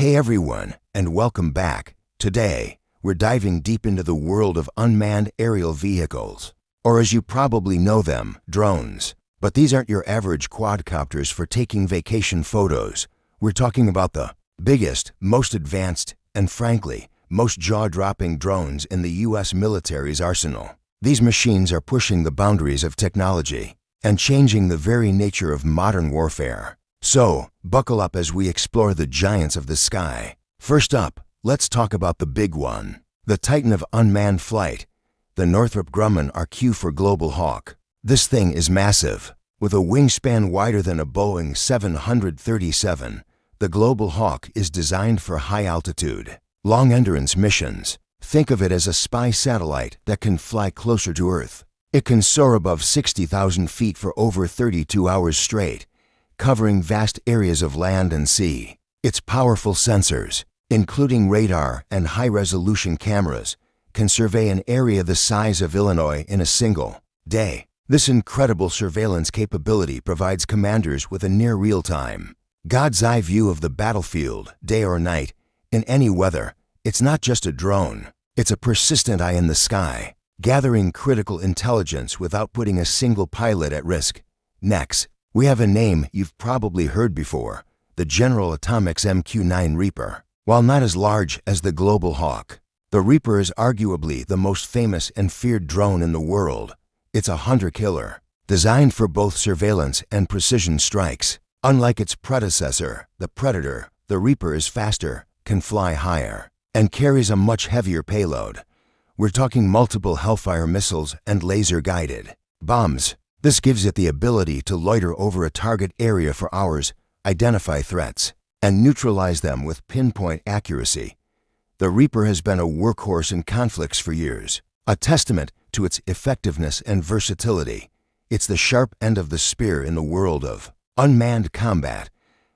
Hey everyone, and welcome back. Today, we're diving deep into the world of unmanned aerial vehicles, or as you probably know them, drones. But these aren't your average quadcopters for taking vacation photos. We're talking about the biggest, most advanced, and frankly, most jaw-dropping drones in the U.S. military's arsenal. These machines are pushing the boundaries of technology and changing the very nature of modern warfare. So, buckle up as we explore the giants of the sky. First up, let's talk about the big one, the titan of unmanned flight, the Northrop Grumman RQ for Global Hawk. This thing is massive. With a wingspan wider than a Boeing 737, the Global Hawk is designed for high-altitude, long-endurance missions. Think of it as a spy satellite that can fly closer to Earth. It can soar above 60,000 feet for over 32 hours straight, covering vast areas of land and sea. Its powerful sensors, including radar and high-resolution cameras, can survey an area the size of Illinois in a single day. This incredible surveillance capability provides commanders with a near real-time, God's-eye view of the battlefield, day or night, in any weather. It's not just a drone, it's a persistent eye in the sky, gathering critical intelligence without putting a single pilot at risk. Next, we have a name you've probably heard before, the General Atomics MQ-9 Reaper. While not as large as the Global Hawk, the Reaper is arguably the most famous and feared drone in the world. It's a hunter-killer, designed for both surveillance and precision strikes. Unlike its predecessor, the Predator, the Reaper is faster, can fly higher, and carries a much heavier payload. We're talking multiple Hellfire missiles and laser-guided bombs. This gives it the ability to loiter over a target area for hours, identify threats, and neutralize them with pinpoint accuracy. The Reaper has been a workhorse in conflicts for years, a testament to its effectiveness and versatility. It's the sharp end of the spear in the world of unmanned combat.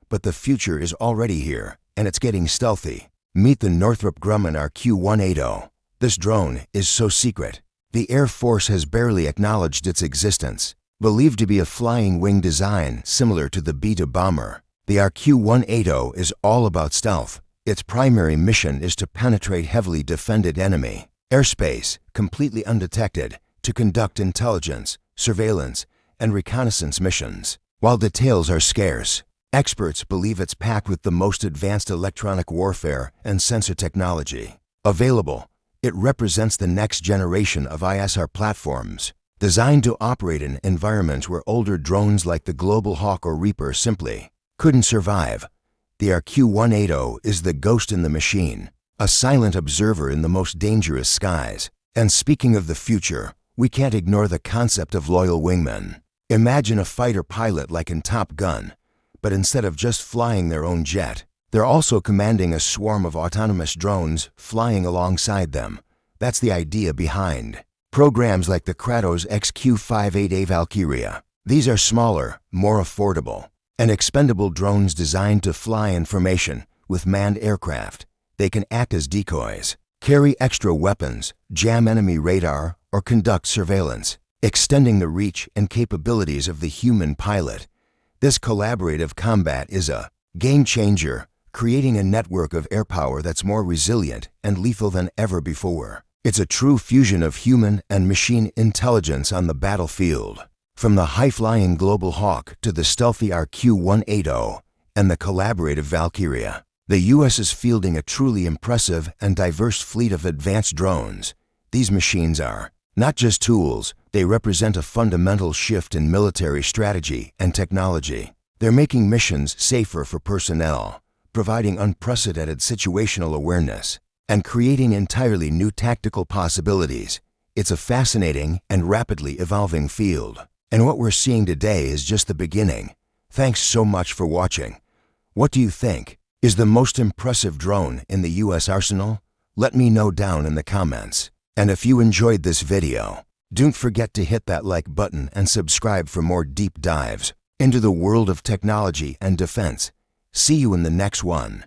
But the future is already here, and it's getting stealthy. Meet the Northrop Grumman RQ-180. This drone is so secret, the Air Force has barely acknowledged its existence. Believed to be a flying wing design similar to the B-2 bomber, the RQ-180 is all about stealth. Its primary mission is to penetrate heavily defended enemy airspace, completely undetected, to conduct intelligence, surveillance, and reconnaissance missions. While details are scarce, experts believe it's packed with the most advanced electronic warfare and sensor technology available. It represents the next generation of ISR platforms, designed to operate in environments where older drones like the Global Hawk or Reaper simply couldn't survive. The RQ-180 is the ghost in the machine, a silent observer in the most dangerous skies. And speaking of the future, we can't ignore the concept of loyal wingmen. Imagine a fighter pilot like in Top Gun, but instead of just flying their own jet, they're also commanding a swarm of autonomous drones flying alongside them. That's the idea behind programs like the Kratos XQ-58A Valkyrie. These are smaller, more affordable, and expendable drones designed to fly in formation with manned aircraft. They can act as decoys, carry extra weapons, jam enemy radar, or conduct surveillance, extending the reach and capabilities of the human pilot. This collaborative combat is a game changer, creating a network of air power that's more resilient and lethal than ever before. It's a true fusion of human and machine intelligence on the battlefield. From the high-flying Global Hawk to the stealthy RQ-180 and the collaborative Valkyrie, the U.S. is fielding a truly impressive and diverse fleet of advanced drones. These machines are not just tools, they represent a fundamental shift in military strategy and technology. They're making missions safer for personnel, providing unprecedented situational awareness, and creating entirely new tactical possibilities. It's a fascinating and rapidly evolving field. And what we're seeing today is just the beginning. Thanks so much for watching. What do you think? Is the most impressive drone in the U.S. arsenal? Let me know down in the comments. And if you enjoyed this video, don't forget to hit that like button and subscribe for more deep dives into the world of technology and defense. See you in the next one.